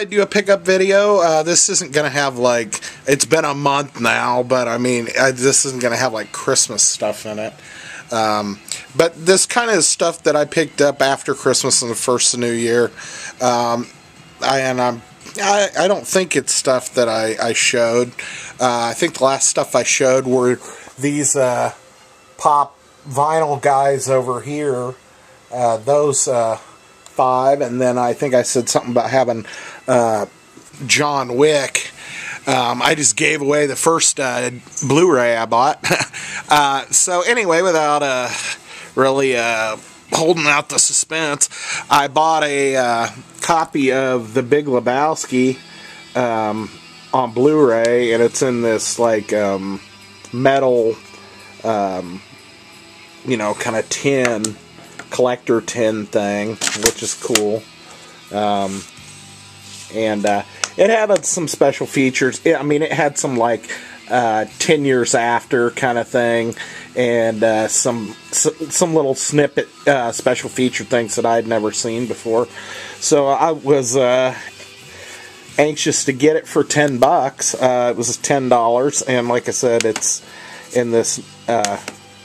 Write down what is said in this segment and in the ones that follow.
I do a pickup video. This isn't going to have, like, it's been a month now, but I mean, this isn't going to have, like, Christmas stuff in it. But this kind of stuff that I picked up after Christmas and the first of the New Year. I don't think it's stuff that I showed. I think the last stuff I showed were these pop vinyl guys over here. Those 5, and then I think I said something about having John Wick. I just gave away the first Blu-ray I bought. So anyway, without really holding out the suspense, I bought a copy of The Big Lebowski on Blu-ray, and it's in this like metal, you know, kind of tin, collector tin thing, which is cool. And it had some special features. I mean, it had some like 10 years after kind of thing, and some little snippet special feature things that I'd never seen before. So I was anxious to get it for $10. It was $10, and like I said, it's in this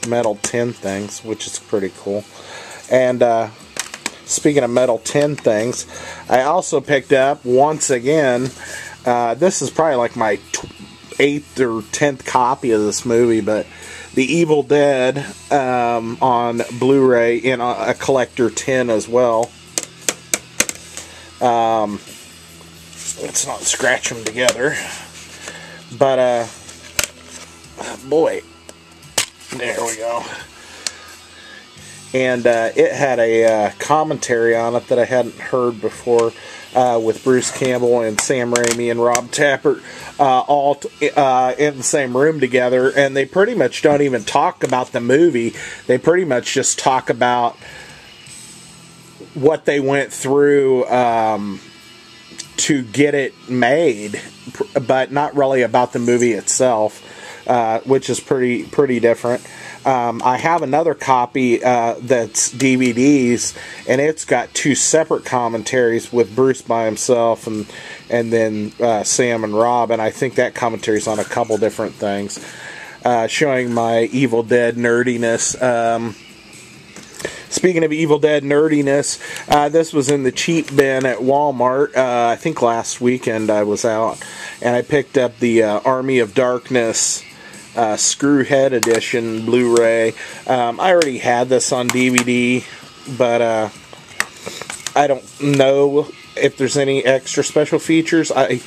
metal tin things, which is pretty cool. And speaking of metal tin things, I also picked up, once again, this is probably like my 8th or 10th copy of this movie, but The Evil Dead on Blu-ray in a collector tin as well. Let's not scratch them together. But, boy, there we go. And it had a commentary on it that I hadn't heard before, with Bruce Campbell and Sam Raimi and Rob Tappert all in the same room together. And they pretty much don't even talk about the movie. They pretty much just talk about what they went through to get it made, but not really about the movie itself, which is pretty different. I have another copy that's DVDs, and it's got 2 separate commentaries with Bruce by himself and then Sam and Rob, and I think that commentary's on a couple different things, showing my Evil Dead nerdiness. Speaking of Evil Dead nerdiness, this was in the cheap bin at Walmart. I think last weekend I was out, and I picked up the Army of Darkness Screwhead Edition Blu-ray. I already had this on DVD, but I don't know if there's any extra special features. I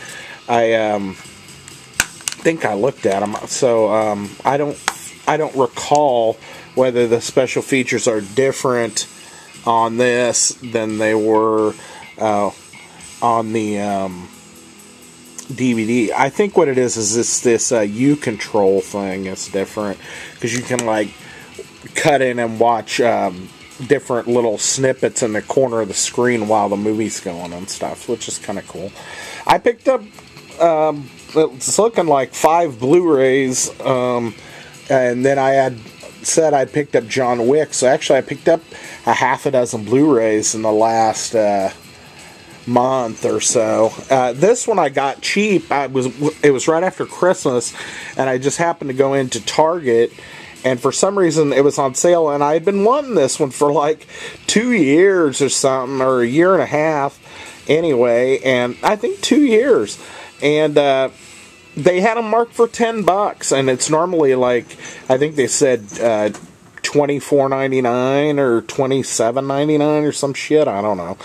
think I looked at them, so I don't recall whether the special features are different on this than they were on the DVD. I think what it is this U-Control thing is different, because you can like cut in and watch different little snippets in the corner of the screen while the movie's going and stuff, which is kind of cool. I picked up it's looking like 5 Blu-rays, and then I had said I picked up John Wick, so actually I picked up a half a dozen Blu-rays in the last month or so. This one I got cheap. It was right after Christmas, and I just happened to go into Target, and for some reason it was on sale, and I had been wanting this one for like 2 years or something, or a year and a half anyway, and I think 2 years, and they had them marked for $10, and it's normally like, I think they said $24.99 or $27.99 or some shit, I don't know,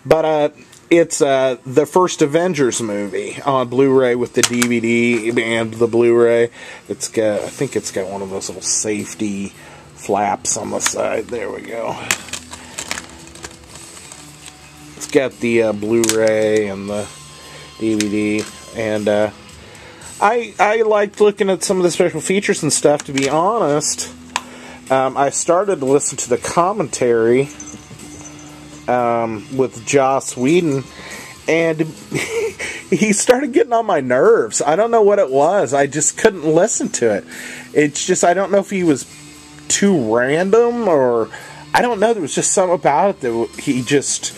but it's the first Avengers movie on Blu-ray with the DVD and the Blu-ray. I think it's got one of those little safety flaps on the side. There we go. It's got the Blu-ray and the DVD, and I liked looking at some of the special features and stuff, to be honest. I started to listen to the commentary with Joss Whedon, and he started getting on my nerves. I don't know what it was. I just couldn't listen to it. It's just, I don't know if he was too random, or I don't know. There was just something about it that he just,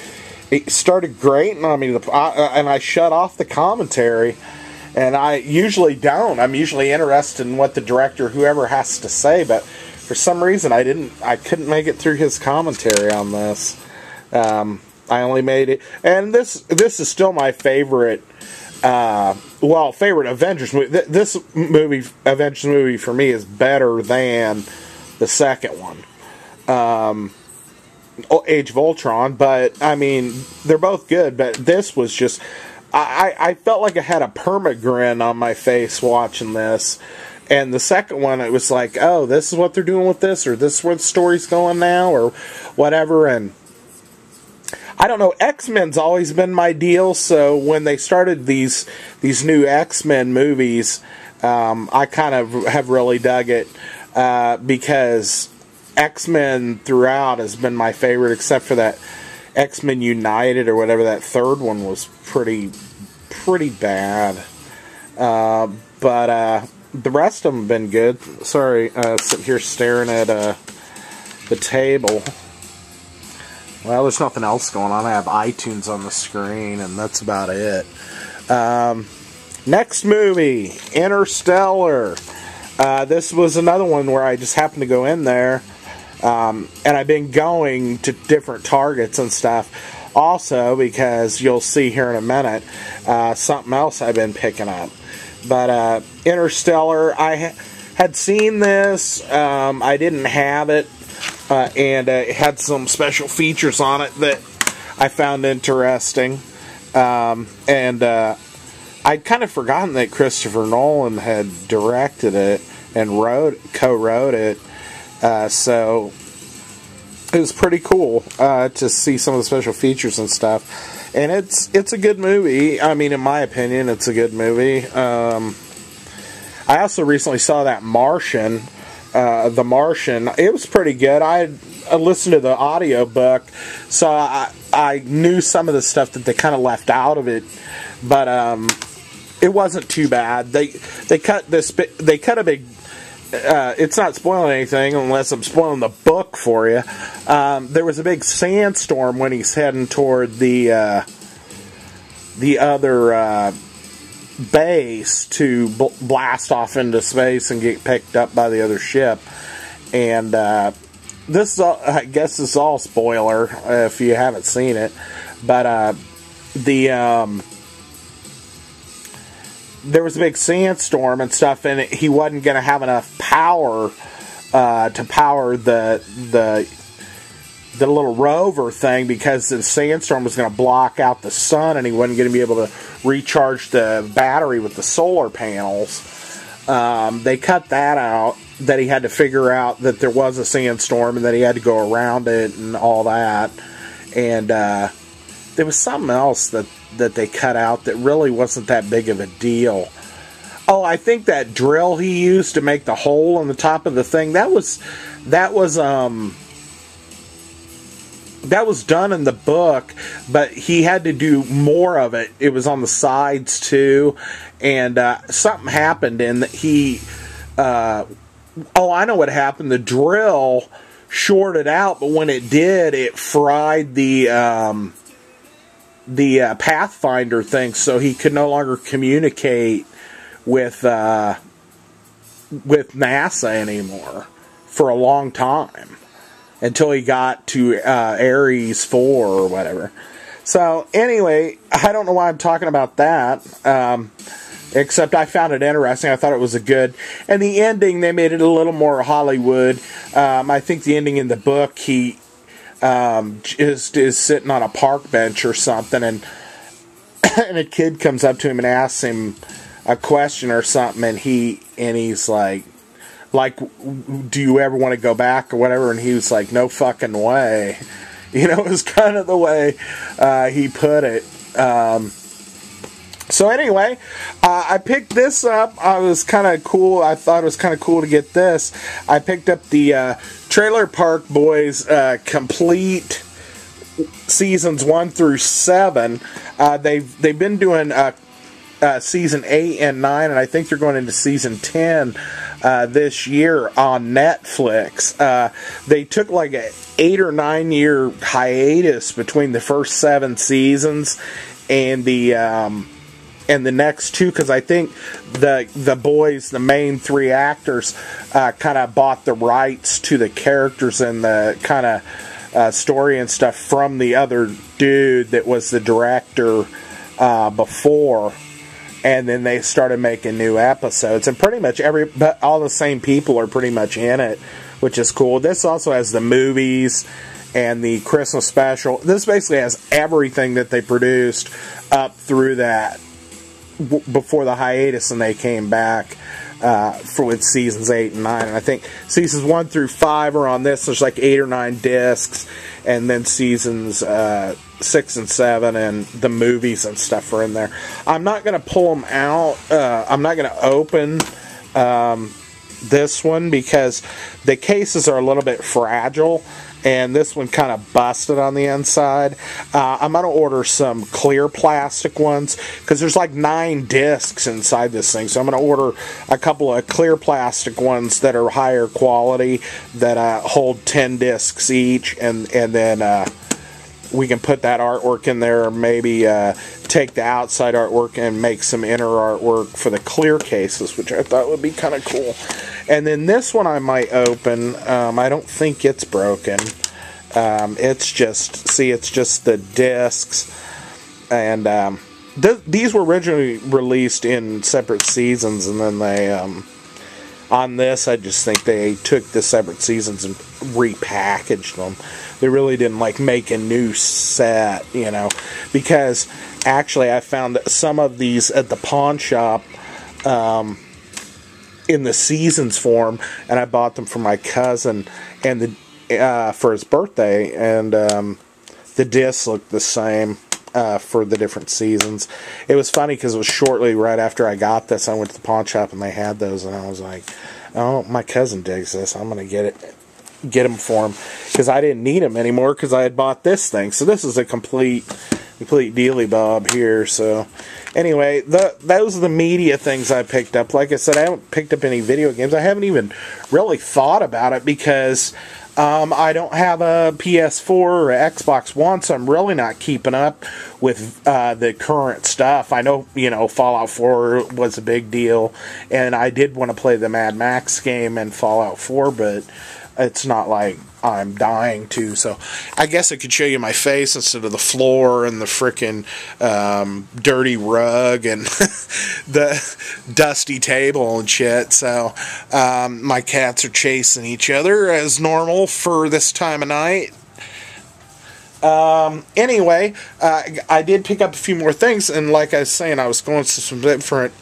it started great, and and I shut off the commentary, and I usually don't. I'm usually interested in what the director, whoever, has to say, but for some reason I couldn't make it through his commentary on this. I only made it, and this is still my favorite. Favorite Avengers movie. This movie, Avengers movie, for me is better than the second one, Age of Ultron. But I mean, they're both good. But this was just, I felt like I had a permagrin on my face watching this. And the second one, it was like, oh, this is what they're doing with this, or this is where the story's going now, or whatever. And I don't know, X-Men's always been my deal, so when they started these new X-Men movies, I kind of have really dug it, because X-Men throughout has been my favorite, except for that X-Men United or whatever. That third one was pretty bad, but the rest of them have been good. Sorry, sitting here staring at the table. Well, there's nothing else going on. I have iTunes on the screen, and that's about it. Next movie, Interstellar. This was another one where I just happened to go in there, and I've been going to different Targets and stuff also, because you'll see here in a minute something else I've been picking up. But Interstellar, I had seen this. I didn't have it. And it had some special features on it that I found interesting. And I'd kind of forgotten that Christopher Nolan had directed it and co-wrote it. So it was pretty cool to see some of the special features and stuff. And it's a good movie. I mean, in my opinion, it's a good movie. I also recently saw that Martian. The Martian, it was pretty good. I listened to the audiobook, so I knew some of the stuff that they kind of left out of it, but it wasn't too bad. They cut a big. It's not spoiling anything unless I'm spoiling the book for you. There was a big sandstorm when he's heading toward the other base to blast off into space and get picked up by the other ship. And this is all, I guess this is all spoiler if you haven't seen it, but there was a big sandstorm and stuff, and he wasn't going to have enough power to power the little rover thing, because the sandstorm was going to block out the sun, and he wasn't going to be able to recharge the battery with the solar panels. They cut that out, that he had to figure out that there was a sandstorm and that he had to go around it and all that. And there was something else that they cut out that really wasn't that big of a deal. Oh, I think that drill he used to make the hole on the top of the thing, that was done in the book, but he had to do more of it. It was on the sides too, and something happened, and he I know what happened. The drill shorted out, but when it did, it fried the Pathfinder thing, so he could no longer communicate with NASA anymore for a long time, until he got to Ares 4 or whatever. So anyway, I don't know why I'm talking about that, except I found it interesting. I thought it was a good, and the ending, they made it a little more Hollywood. I think the ending in the book, he is sitting on a park bench or something, and a kid comes up to him and asks him a question or something, and he's like, do you ever want to go back or whatever? And he was like, no fucking way. You know, it was kind of the way he put it. So anyway, I picked this up. I was kind of cool. I thought it was kind of cool to get this. I picked up the Trailer Park Boys complete seasons 1 through 7. They've been doing season 8 and 9, and I think they're going into season 10 this year on Netflix. They took like a 8 or 9 year hiatus between the first 7 seasons and the next 2, because I think the boys, the main 3 actors, kind of bought the rights to the characters and the kind of story and stuff from the other dude that was the director before. And then they started making new episodes, and pretty much all the same people are pretty much in it, which is cool. This also has the movies and the Christmas special. This basically has everything that they produced up through that before the hiatus, and they came back with seasons 8 and 9. And I think seasons 1 through 5 are on this. There's like 8 or 9 discs, and then seasons 6 and 7 and the movies and stuff are in there. I'm not going to pull them out. I'm not going to open this one because the cases are a little bit fragile, and this one kind of busted on the inside. I'm going to order some clear plastic ones because there's like 9 discs inside this thing. So I'm going to order a couple of clear plastic ones that are higher quality that hold 10 discs each, and then we can put that artwork in there, or maybe take the outside artwork and make some inner artwork for the clear cases, which I thought would be kind of cool. And then this one I might open. I don't think it's broken. It's just the discs. And these were originally released in separate seasons, and then they, on this, I just think they took the separate seasons and repackaged them. They really didn't like make a new set, you know, because actually I found some of these at the pawn shop in the seasons form, and I bought them for my cousin and for his birthday, and the discs looked the same for the different seasons. It was funny because it was shortly right after I got this, I went to the pawn shop and they had those, and I was like, oh, my cousin digs this, I'm going to get them for him, because I didn't need them anymore because I had bought this thing. So this is a complete dealy bob here. So anyway, those are the media things I picked up. Like I said, I haven't picked up any video games. I haven't even really thought about it because I don't have a PS4 or Xbox One, so I'm really not keeping up with the current stuff. I know, you know, Fallout 4 was a big deal, and I did want to play the Mad Max game and Fallout 4, but it's not like I'm dying to. So I guess I could show you my face instead of the floor and the frickin' dirty rug and the dusty table and shit. So my cats are chasing each other as normal for this time of night. Anyway, I did pick up a few more things, and like I was saying, I was going to some different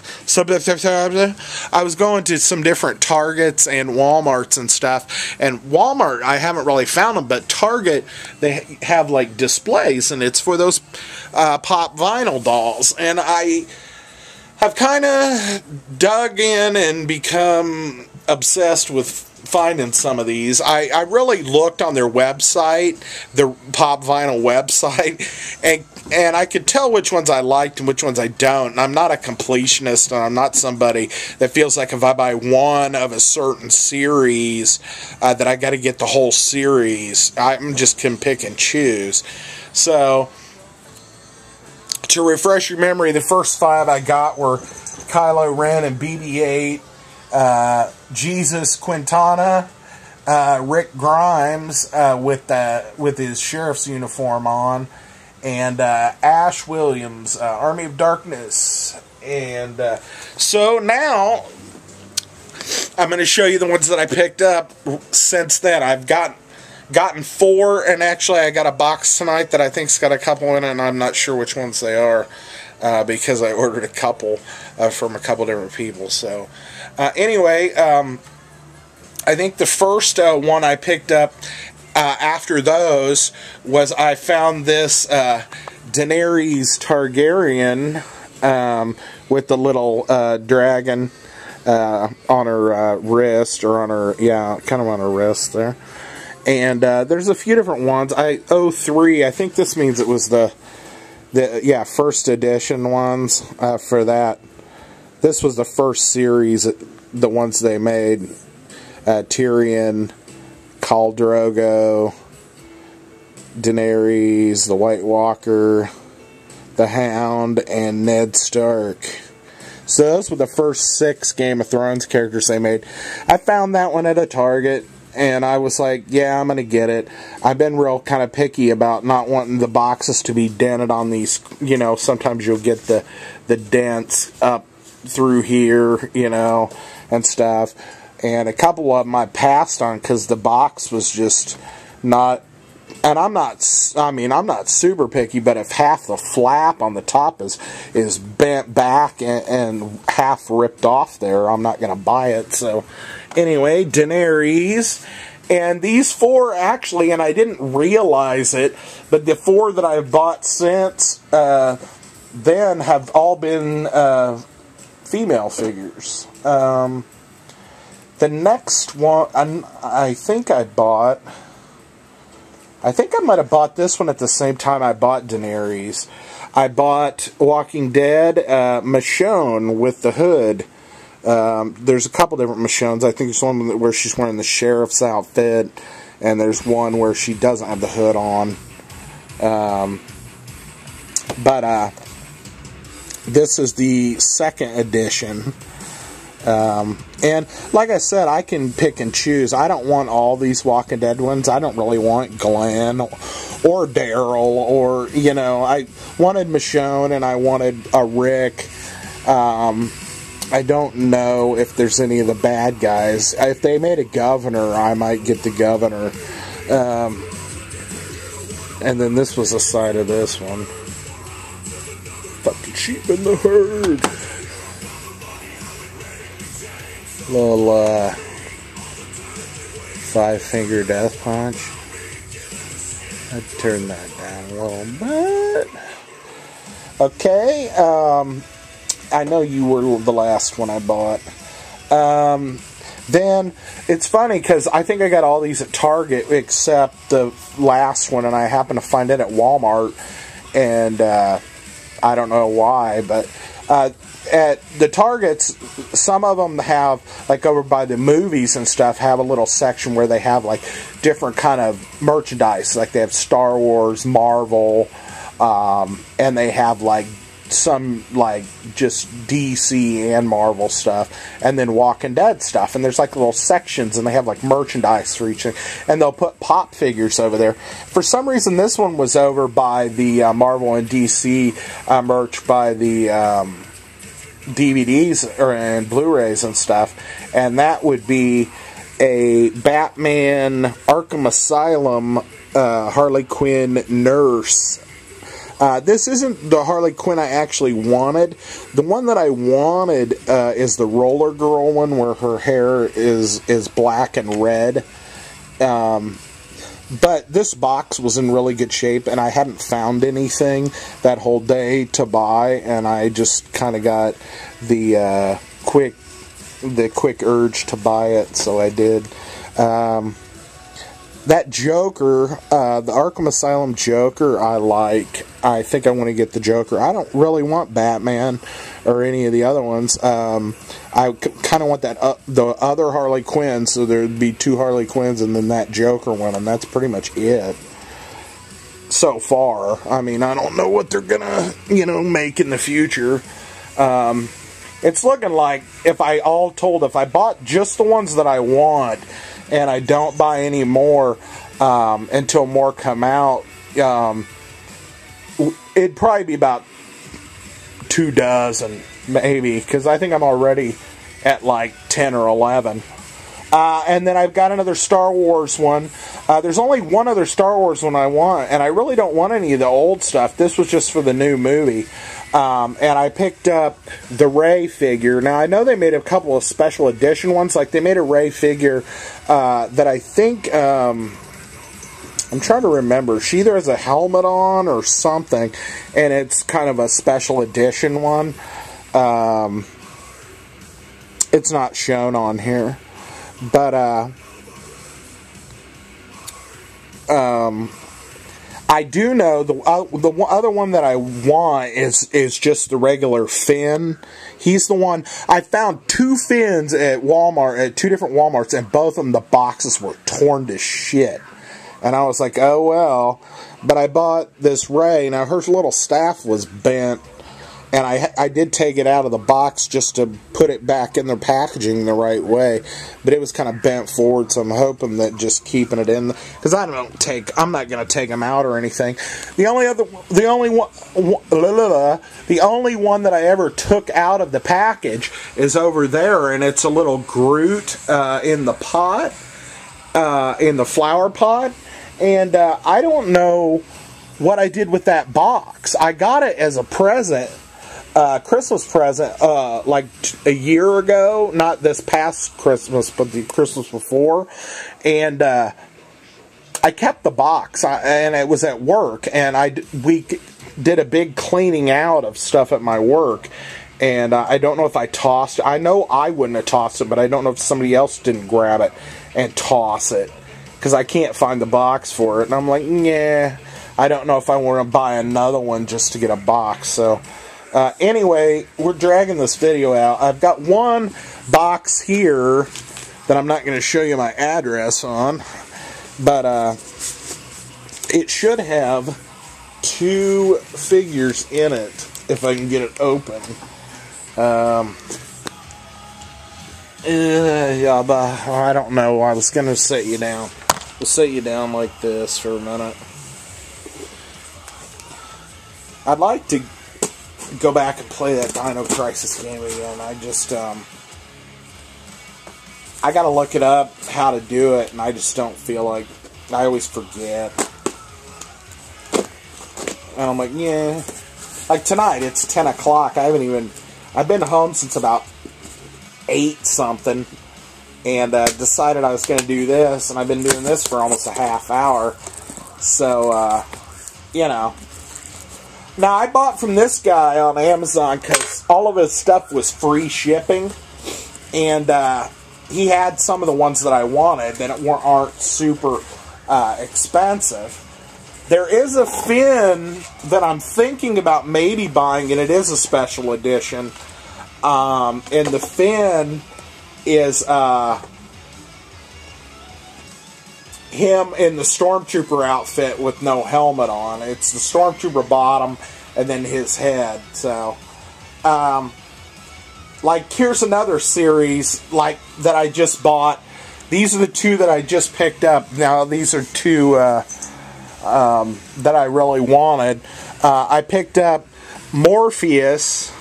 Targets and Walmarts and stuff. And Walmart, I haven't really found them, but Target, they have like displays, and it's for those pop vinyl dolls. And I have kind of dug in and become obsessed with finding some of these. I really looked on their website, the Pop Vinyl website, and I could tell which ones I liked and which ones I don't. And I'm not a completionist, and I'm not somebody that feels like if I buy one of a certain series that I got to get the whole series. I'm just can pick and choose. So to refresh your memory, the first 5 I got were Kylo Ren and BB-8, Jesus Quintana, Rick Grimes with his sheriff's uniform on, and Ash Williams, Army of Darkness. And so now I'm going to show you the ones that I picked up since then. I've gotten 4, and actually I got a box tonight that I think's got a couple in it, and I'm not sure which ones they are because I ordered a couple from a couple different people. So anyway, I think the first one I picked up after those was I found this Daenerys Targaryen with the little dragon on her wrist, or on her, yeah, kind of on her wrist there. And there's a few different ones. 03, I think this means it was the the first edition ones for that. This was the first series, the ones they made. Tyrion, Khal Drogo, Daenerys, the White Walker, the Hound, and Ned Stark. So those were the first 6 Game of Thrones characters they made. I found that one at a Target, and I was like, yeah, I'm going to get it. I've been real kind of picky about not wanting the boxes to be dented on these. You know, sometimes you'll get the dents up through here, you know, and stuff. And a couple of them I passed on because the box was just not... And I'm not super picky, but if half the flap on the top is bent back and half ripped off there, I'm not going to buy it. So, anyway, Daenerys. And these 4 actually, and I didn't realize it, but the 4 that I've bought since then have all been female figures. The next one, I think I might have bought this one at the same time I bought Daenerys. I bought Walking Dead Michonne with the hood. There's a couple different Michonnes. I think there's one where she's wearing the sheriff's outfit, and there's one where she doesn't have the hood on. But this is the second edition. And like I said, I can pick and choose. I don't want all these Walking Dead ones. I don't really want Glenn or Daryl, or, you know, I wanted Michonne and I wanted a Rick. I don't know if there's any of the bad guys. If they made a governor, I might get the governor. And then this was the side of this one. Fucking sheep in the herd. Little 5-finger death punch. I'd turn that down a little bit. Okay, I know you were the last one I bought. Then, it's funny because I think I got all these at Target except the last one, and I happened to find it at Walmart, and I don't know why, but at the Targets, some of them have, like over by the movies and stuff, have a little section where they have like different kind of merchandise. Like they have Star Wars, Marvel, and they have like some like just DC and Marvel stuff, and then Walking Dead stuff. And there's like little sections, and they have like merchandise for each thing. And they'll put pop figures over there. For some reason, this one was over by the Marvel and DC merch by the DVDs and Blu-rays and stuff, and that would be a Batman Arkham Asylum Harley Quinn nurse. This isn't the Harley Quinn I actually wanted. The one that I wanted is the Roller Girl one, where her hair is black and red. But this box was in really good shape, and I hadn't found anything that whole day to buy, and I just kind of got the quick urge to buy it, so I did. That Joker, the Arkham Asylum Joker, I like. I think I want to get the Joker. I don't really want Batman or any of the other ones. I kind of want that the other Harley Quinn, so there'd be 2 Harley Quinns and then that Joker one, and that's pretty much it so far. I mean, I don't know what they're gonna, make in the future. It's looking like, if I bought just the ones that I want, and I don't buy any more until more come out, it'd probably be about 2 dozen, maybe, because I think I'm already at like 10 or 11. And then I've got another Star Wars one. There's only one other Star Wars one I want, and I really don't want any of the old stuff. This was just for the new movie. And I picked up the Rey figure. Now, I know they made a couple of special edition ones. Like, they made a Rey figure that I think... I'm trying to remember. She either has a helmet on or something, and it's kind of a special edition one. It's not shown on here. But, I do know the other one that I want is just the regular Finn. He's the one. I found 2 Finns at Walmart, at 2 different Walmarts, and both of them, the boxes were torn to shit. And I was like, oh well. But I bought this Ray. Now her little staff was bent, and I did take it out of the box just to put it back in the packaging the right way. But it was kind of bent forward, so I'm hoping that just keeping it in, because I'm not going to take them out or anything. The only one that I ever took out of the package is over there, and it's a little Groot in the pot, in the flower pot. And I don't know what I did with that box. I got it as a present. Christmas present, like a year ago, not this past Christmas, but the Christmas before, and I kept the box, and it was at work, and we did a big cleaning out of stuff at my work, and I don't know if I tossed it. I know I wouldn't have tossed it, but I don't know if somebody else didn't grab it and toss it, because I can't find the box for it, and I'm like, yeah, I don't know if I want to buy another one just to get a box, so... anyway, we're dragging this video out. I've got one box here that I'm not going to show you my address on, but it should have 2 figures in it if I can get it open. Yeah, but I don't know. I was going to set you down. We'll set you down like this for a minute. I'd like to go back and play that Dino Crisis game again. I just, I gotta look it up, how to do it, and I just don't feel like, I always forget. And I'm like, yeah. Like tonight, it's 10 o'clock, I've been home since about 8 something, and decided I was gonna do this, and I've been doing this for almost a half hour, so, you know. Now, I bought from this guy on Amazon because all of his stuff was free shipping, and he had some of the ones that I wanted that aren't super expensive. There is a Finn that I'm thinking about maybe buying, and it is a special edition, and the Finn is him in the Stormtrooper outfit with no helmet on. It's the Stormtrooper bottom and then his head. So, like, here's another series like that I just bought. These are the 2 that I just picked up. Now, these are 2 that I really wanted. I picked up Morpheus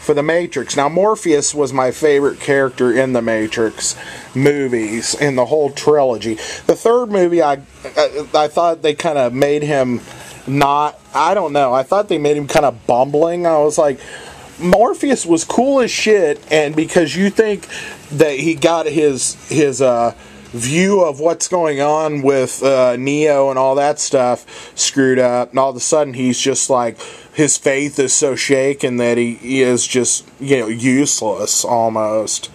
for the Matrix. Now, Morpheus was my favorite character in the Matrix movies, in the whole trilogy. The 3rd movie, I thought they kind of made him not, I don't know, I thought they made him kind of bumbling. I was like, Morpheus was cool as shit, and because you think that he got his view of what's going on with Neo and all that stuff screwed up, and all of a sudden he's just like, his faith is so shaken that he is just, you know, useless almost.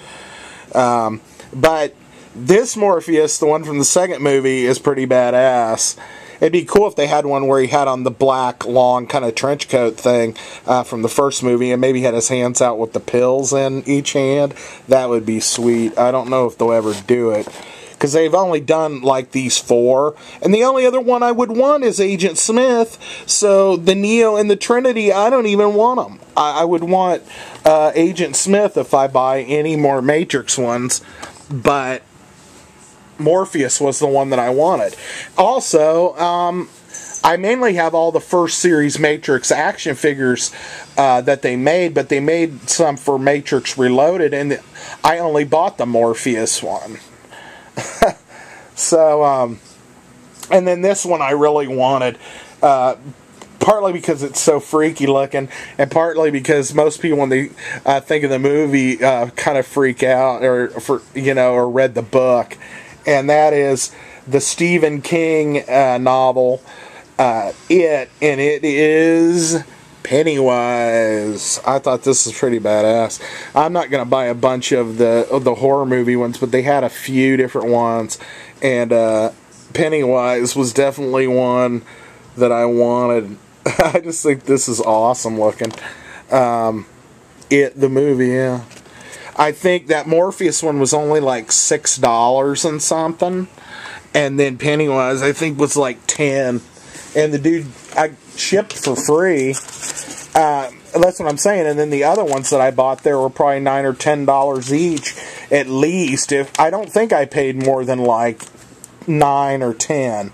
But this Morpheus, the one from the 2nd movie, is pretty badass. It'd be cool if they had one where he had on the black, long kind of trench coat thing from the 1st movie, and maybe had his hands out with the pills in each hand. That would be sweet. I don't know if they'll ever do it, because they've only done like these 4, and the only other one I would want is Agent Smith. So the Neo and the Trinity, I don't even want them. I would want Agent Smith if I buy any more Matrix ones, but Morpheus was the one that I wanted. Also, I mainly have all the first series Matrix action figures that they made, but they made some for Matrix Reloaded, and I only bought the Morpheus one. So, and then this one I really wanted, partly because it's so freaky looking, and partly because most people, when they think of the movie, kind of freak out, or read the book, and that is the Stephen King novel, It, and it is Pennywise. I thought this was pretty badass. I'm not going to buy a bunch of the horror movie ones, but they had a few different ones, and Pennywise was definitely one that I wanted. I just think this is awesome looking. The movie, yeah. I think that Morpheus one was only like $6 and something. And then Pennywise, I think, was like 10. And the dude I shipped for free. That's what I'm saying. And then the other ones that I bought there were probably $9 or $10 each, at least. I don't think I paid more than like 9 or 10.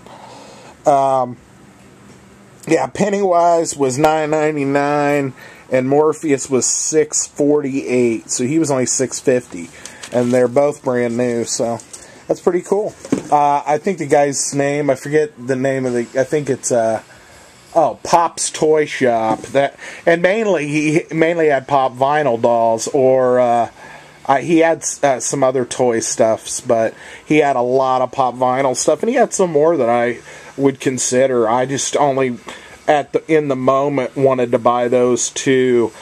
Yeah, Pennywise was $9.99, and Morpheus was $6.48. So he was only $6.50, and they're both brand new. So that's pretty cool. I think the guy's name, I forget the name of the. I think it's Pop's Toy Shop. And mainly he had Pop vinyl dolls, or he had some other toy stuffs, but he had a lot of Pop vinyl stuff, and he had some more that I would consider. I just only in the moment wanted to buy those two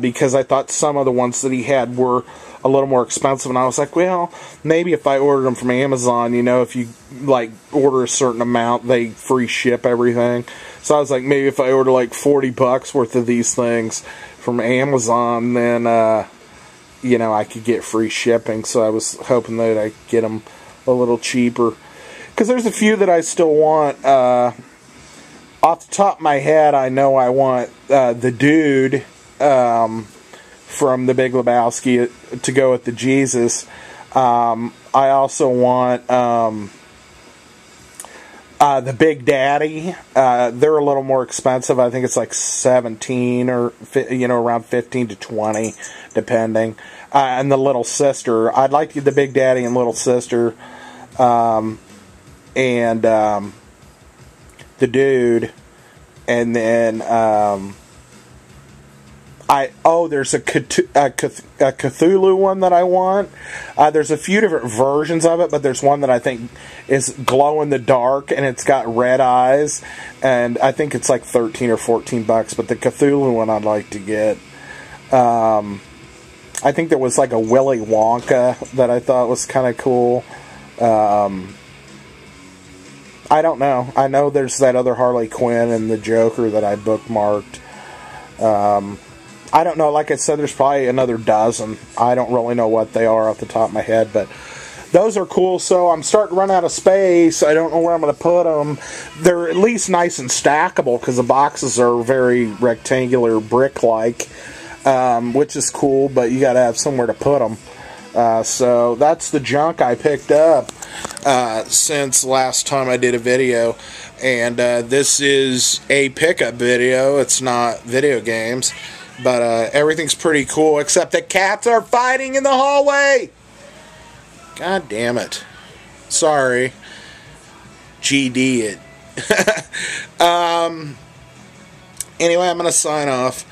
because I thought some of the ones that he had were a little more expensive, and I was like, well, maybe if I ordered them from Amazon, you know, if you like order a certain amount, they free ship everything. So I was like, maybe if I order like $40 worth of these things from Amazon, then you know, I could get free shipping. So I was hoping that I'd get them a little cheaper, because there's a few that I still want. Off the top of my head, I know I want the dude from The Big Lebowski to go with the Jesus. I also want the Big Daddy. They're a little more expensive. I think it's like 17 or, you know, around 15 to 20, depending. And the Little Sister. I'd like to get the Big Daddy and Little Sister. And the dude, and then there's a Cthulhu one that I want. There's a few different versions of it, but there's one that I think is glow in the dark, and it's got red eyes, and I think it's like 13 or 14 bucks. But the Cthulhu one I'd like to get. I think there was like a Willy Wonka that I thought was kind of cool. I don't know. I know there's that other Harley Quinn and the Joker that I bookmarked. I don't know. Like I said, there's probably another dozen. I don't really know what they are off the top of my head, but those are cool. So I'm starting to run out of space. I don't know where I'm going to put them. They're at least nice and stackable, because the boxes are very rectangular, brick-like, which is cool, but you got to have somewhere to put them. So that's the junk I picked up since last time I did a video, and this is a pickup video. It's not video games, but everything's pretty cool, except the cats are fighting in the hallway. God damn it. Sorry. GD it. Anyway, I'm going to sign off.